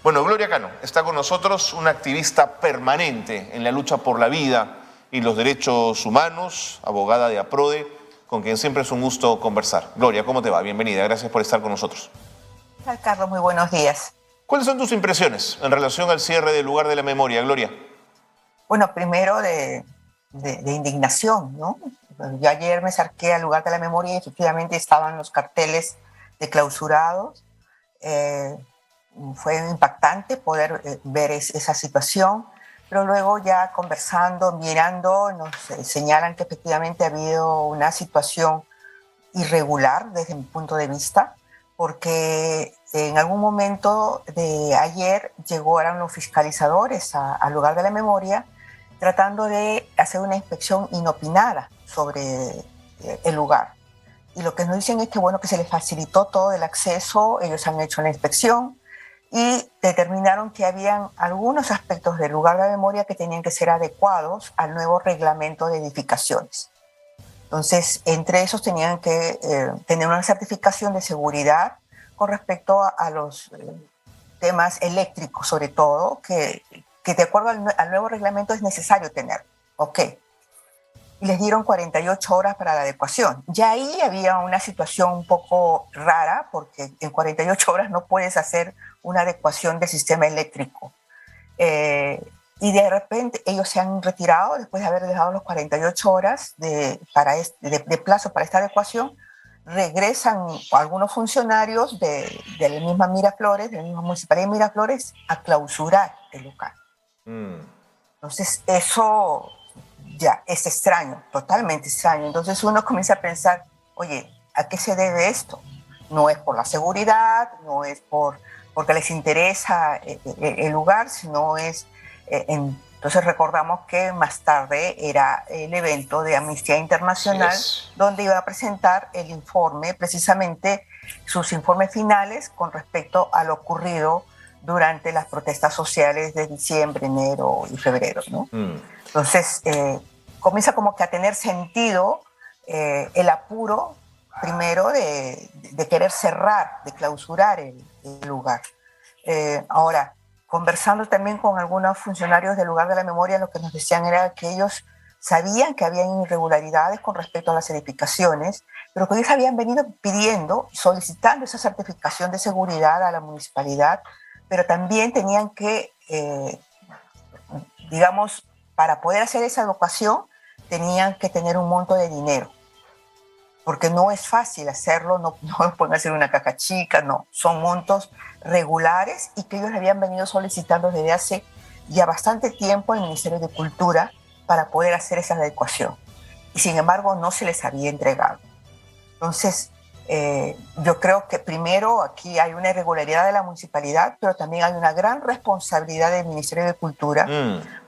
Bueno, Gloria Cano está con nosotros, una activista permanente en la lucha por la vida y los derechos humanos, abogada de APRODE, con quien siempre es un gusto conversar. Gloria, ¿cómo te va? Bienvenida, gracias por estar con nosotros. Carlos, muy buenos días. ¿Cuáles son tus impresiones en relación al cierre del lugar de la memoria, Gloria? Bueno, primero de indignación, ¿no? Yo ayer me acerqué al lugar de la memoria y efectivamente estaban los carteles de clausurados. Fue impactante poder ver esa situación, pero luego ya conversando, mirando, nos señalan que efectivamente ha habido una situación irregular desde mi punto de vista, porque en algún momento de ayer llegaron los fiscalizadores al lugar de la memoria tratando de hacer una inspección inopinada sobre el lugar. Y lo que nos dicen es que, bueno, que se les facilitó todo el acceso, ellos han hecho la inspección y determinaron que habían algunos aspectos del lugar de la memoria que tenían que ser adecuados al nuevo reglamento de edificaciones. Entonces, entre esos tenían que tener una certificación de seguridad con respecto a los temas eléctricos, sobre todo, que de acuerdo al nuevo reglamento es necesario tener. Ok. Y les dieron 48 horas para la adecuación. Ya ahí había una situación un poco rara, porque en 48 horas no puedes hacer una adecuación del sistema eléctrico. Y de repente ellos se han retirado después de haber dejado los 48 horas de plazo para esta adecuación. Regresan algunos funcionarios de la misma Miraflores, de la misma municipalidad de Miraflores, a clausurar el lugar. Entonces eso ya es extraño, totalmente extraño. Entonces uno comienza a pensar, oye, ¿a qué se debe esto? No es por la seguridad, no es porque les interesa el lugar, sino es... Entonces recordamos que más tarde era el evento de Amnistía Internacional, donde iba a presentar el informe, precisamente sus informes finales con respecto a lo ocurrido durante las protestas sociales de diciembre, enero y febrero, ¿no? Entonces comienza como que a tener sentido el apuro primero de querer cerrar, de clausurar el lugar. Ahora, conversando también con algunos funcionarios del lugar de la memoria, lo que nos decían era que ellos sabían que había irregularidades con respecto a las edificaciones, pero que ellos habían venido pidiendo, solicitando esa certificación de seguridad a la municipalidad, pero también tenían que, digamos, para poder hacer esa adecuación, tenían que tener un monto de dinero, porque no es fácil hacerlo, no lo pueden hacer en una caja chica, no, son montos regulares y que ellos habían venido solicitando desde hace ya bastante tiempo al Ministerio de Cultura para poder hacer esa adecuación. Y sin embargo no se les había entregado. Entonces, yo creo que primero aquí hay una irregularidad de la municipalidad, pero también hay una gran responsabilidad del Ministerio de Cultura,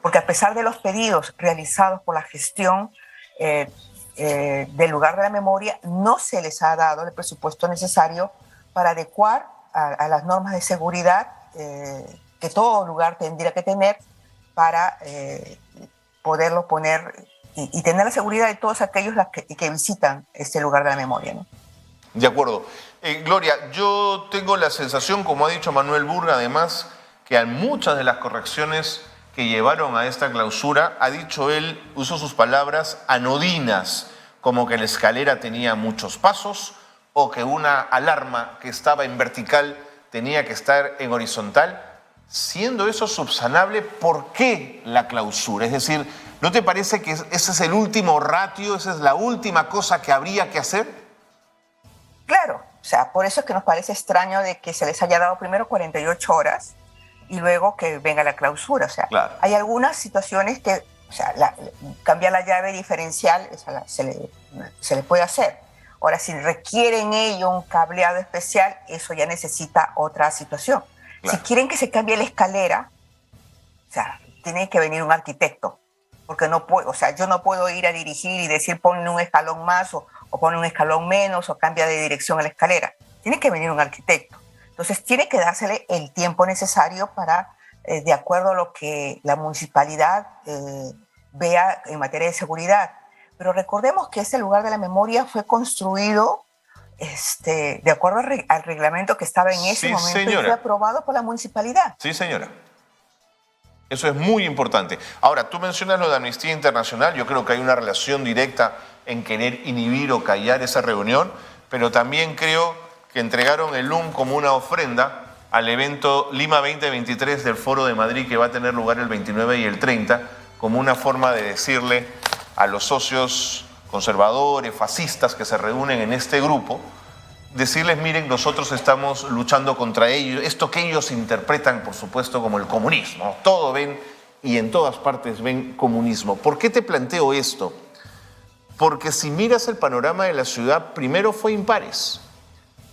porque a pesar de los pedidos realizados por la gestión del lugar de la memoria, no se les ha dado el presupuesto necesario para adecuar a las normas de seguridad que todo lugar tendría que tener para poderlo poner y tener la seguridad de todos aquellos que visitan este lugar de la memoria, ¿no? De acuerdo. Gloria, yo tengo la sensación, como ha dicho Manuel Burga, además, que a muchas de las correcciones que llevaron a esta clausura, ha dicho él, usó sus palabras, anodinas, como que la escalera tenía muchos pasos o que una alarma que estaba en vertical tenía que estar en horizontal. Siendo eso subsanable, ¿por qué la clausura? Es decir, ¿no te parece que ese es el último ratio, esa es la última cosa que habría que hacer? Claro, o sea, por eso es que nos parece extraño de que se les haya dado primero 48 horas y luego que venga la clausura. O sea, claro, hay algunas situaciones que, o sea, cambiar la llave diferencial se le puede hacer. Ahora, si requieren ello un cableado especial, eso ya necesita otra situación. Claro. Si quieren que se cambie la escalera, o sea, tiene que venir un arquitecto, porque no puedo, o sea, yo no puedo ir a dirigir y decir ponle un escalón más o pone un escalón menos o cambia de dirección a la escalera. Tiene que venir un arquitecto. Entonces tiene que dársele el tiempo necesario para, de acuerdo a lo que la municipalidad vea en materia de seguridad. Pero recordemos que este lugar de la memoria fue construido de acuerdo al reglamento que estaba en ese Sí, momento y señora. fue aprobado por la municipalidad. Sí, señora. Eso es muy importante. Ahora, tú mencionas lo de Amnistía Internacional. Yo creo que hay una relación directa en querer inhibir o callar esa reunión, pero también creo que entregaron el LUM como una ofrenda al evento Lima 2023 del Foro de Madrid, que va a tener lugar el 29 y el 30, como una forma de decirle a los socios conservadores, fascistas que se reúnen en este grupo, decirles, miren, nosotros estamos luchando contra ellos, esto que ellos interpretan, por supuesto, como el comunismo. Todo ven y en todas partes ven comunismo. ¿Por qué te planteo esto? Porque si miras el panorama de la ciudad, primero fue Impares,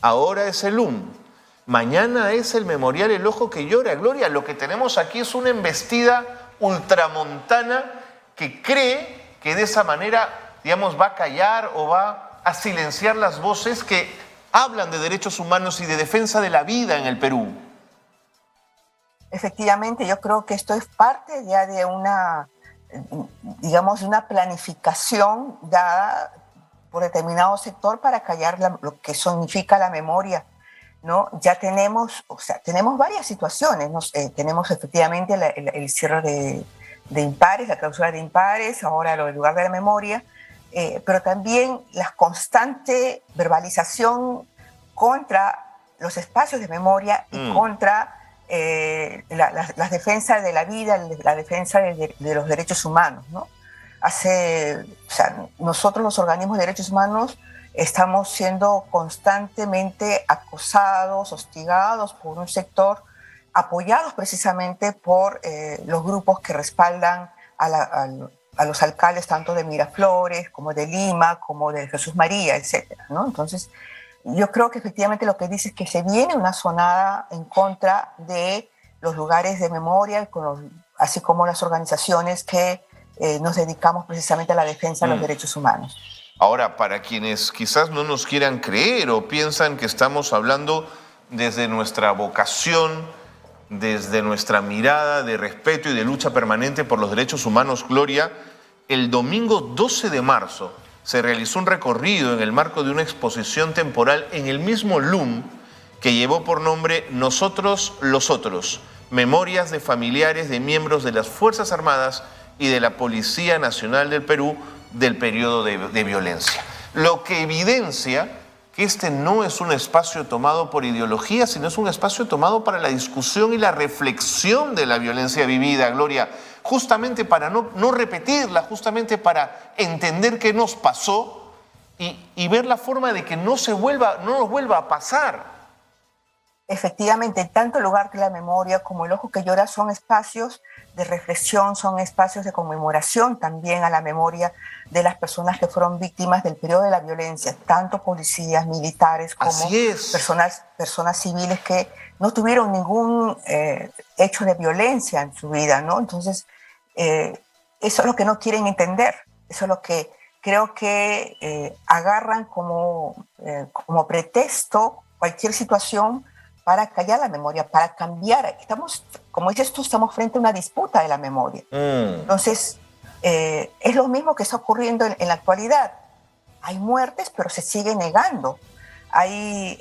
ahora es el LUM, mañana es el Memorial El Ojo que Llora. Gloria, lo que tenemos aquí es una embestida ultramontana que cree que de esa manera, digamos, va a callar o va a silenciar las voces que hablan de derechos humanos y de defensa de la vida en el Perú. Efectivamente, yo creo que esto es parte ya de una, digamos, una planificación dada por determinado sector para callar lo que significa la memoria, ¿no? Ya tenemos, o sea, tenemos varias situaciones, ¿no? Tenemos efectivamente el cierre de Impares, la clausura de Impares, ahora el lugar de la memoria, pero también la constante verbalización contra los espacios de memoria y contra la defensa de la vida, la defensa de los derechos humanos, ¿no? O sea, nosotros los organismos de derechos humanos estamos siendo constantemente acosados, hostigados por un sector, apoyados precisamente por los grupos que respaldan a los alcaldes tanto de Miraflores como de Lima, como de Jesús María, etcétera, ¿no? Entonces, yo creo que efectivamente lo que dice es que se viene una sonada en contra de los lugares de memoria, así como las organizaciones que nos dedicamos precisamente a la defensa de los derechos humanos. Ahora, para quienes quizás no nos quieran creer o piensan que estamos hablando desde nuestra vocación, desde nuestra mirada de respeto y de lucha permanente por los derechos humanos, Gloria, el domingo 12 de marzo se realizó un recorrido en el marco de una exposición temporal en el mismo LUM que llevó por nombre Nosotros los Otros, memorias de familiares de miembros de las Fuerzas Armadas y de la Policía Nacional del Perú del periodo de violencia. Lo que evidencia que este no es un espacio tomado por ideología, sino es un espacio tomado para la discusión y la reflexión de la violencia vivida, Gloria, justamente para no repetirla, justamente para entender qué nos pasó y ver la forma de que no nos vuelva a pasar. Efectivamente, tanto el lugar de la memoria como el ojo que llora son espacios de reflexión, son espacios de conmemoración también a la memoria de las personas que fueron víctimas del periodo de la violencia, tanto policías, militares como personas civiles que no tuvieron ningún hecho de violencia en su vida, ¿no? Entonces, eso es lo que no quieren entender, eso es lo que creo que agarran como pretexto cualquier situación para callar la memoria, para cambiar. Como dices tú, estamos frente a una disputa de la memoria. Entonces, es lo mismo que está ocurriendo en la actualidad. Hay muertes, pero se sigue negando. Hay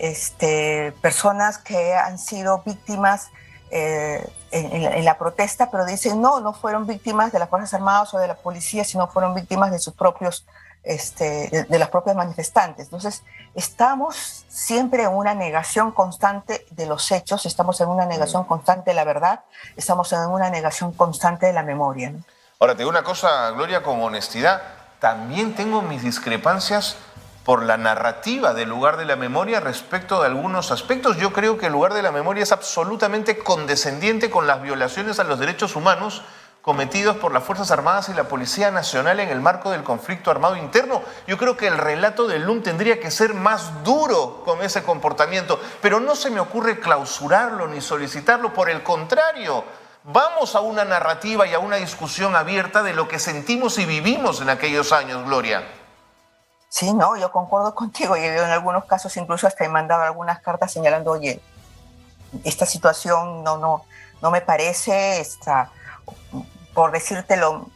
personas que han sido víctimas en la protesta, pero dicen no fueron víctimas de las Fuerzas Armadas o de la policía, sino fueron víctimas de sus propios de las propias manifestantes. Entonces, estamos siempre en una negación constante de los hechos, estamos en una negación constante de la verdad, estamos en una negación constante de la memoria, ¿no? Ahora, te digo una cosa, Gloria, con honestidad, también tengo mis discrepancias por la narrativa del lugar de la memoria respecto de algunos aspectos. Yo creo que el lugar de la memoria es absolutamente condescendiente con las violaciones a los derechos humanos cometidos por las Fuerzas Armadas y la Policía Nacional en el marco del conflicto armado interno. Yo creo que el relato del LUM tendría que ser más duro con ese comportamiento, pero no se me ocurre clausurarlo ni solicitarlo, por el contrario, vamos a una narrativa y a una discusión abierta de lo que sentimos y vivimos en aquellos años, Gloria. Sí, no, yo concuerdo contigo, y en algunos casos incluso hasta he mandado algunas cartas señalando, oye, esta situación no me parece, por decírtelo,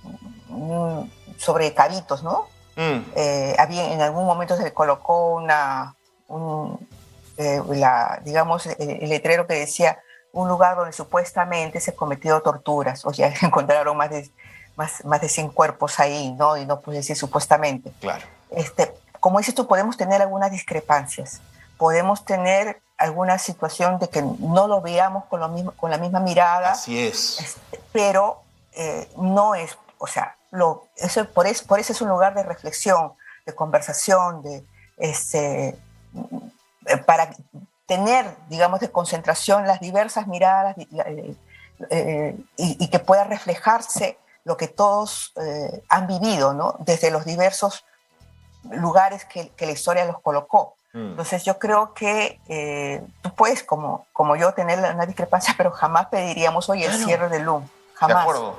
sobre cabitos, ¿no? En algún momento se le colocó digamos, el letrero que decía un lugar donde supuestamente se cometió torturas, o sea, encontraron más de 100 cuerpos ahí, ¿no? Y no puedes decir supuestamente. Claro. Como dices tú, podemos tener algunas discrepancias, podemos tener alguna situación de que no lo veamos con la misma mirada. Así es. Pero no es, o sea, por eso es un lugar de reflexión, de conversación, para tener, digamos, de concentración las diversas miradas y que pueda reflejarse lo que todos han vivido, ¿no? Desde los diversos lugares que la historia los colocó. Entonces yo creo que tú puedes, como yo, tener una discrepancia, pero jamás pediríamos hoy el cierre del LUM. Jamás. De acuerdo.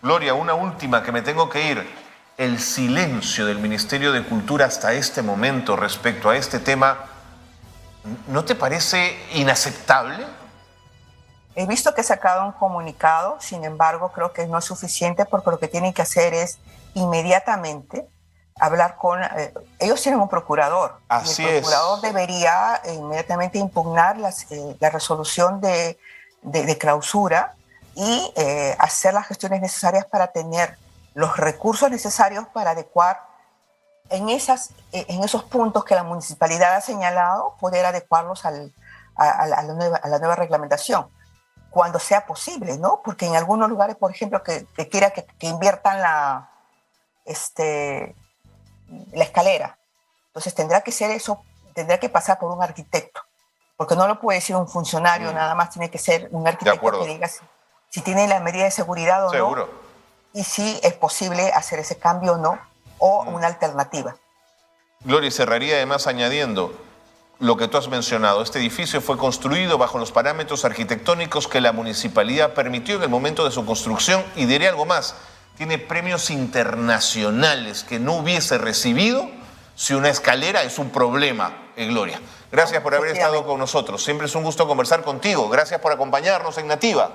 Gloria, una última que me tengo que ir. El silencio del Ministerio de Cultura hasta este momento respecto a este tema, ¿no te parece inaceptable? He visto que ha sacado un comunicado, sin embargo, creo que no es suficiente porque lo que tienen que hacer es inmediatamente hablar con... ellos tienen un procurador. Así y el procurador es. debería inmediatamente impugnar la resolución de clausura y hacer las gestiones necesarias para tener los recursos necesarios para adecuar en esos puntos que la municipalidad ha señalado, poder adecuarlos a la nueva reglamentación, cuando sea posible, ¿no? Porque en algunos lugares, por ejemplo, que quiera que inviertan la escalera, entonces tendrá que ser eso, tendrá que pasar por un arquitecto, porque no lo puede decir un funcionario, nada más tiene que ser un arquitecto que diga si tiene la medida de seguridad o Seguro. no, y si es posible hacer ese cambio o no, o una alternativa. Gloria, cerraría además añadiendo lo que tú has mencionado. Este edificio fue construido bajo los parámetros arquitectónicos que la municipalidad permitió en el momento de su construcción, y diré algo más, tiene premios internacionales que no hubiese recibido si una escalera es un problema, Gloria. Gracias por haber estado con nosotros. Siempre es un gusto conversar contigo. Gracias por acompañarnos en Nativa.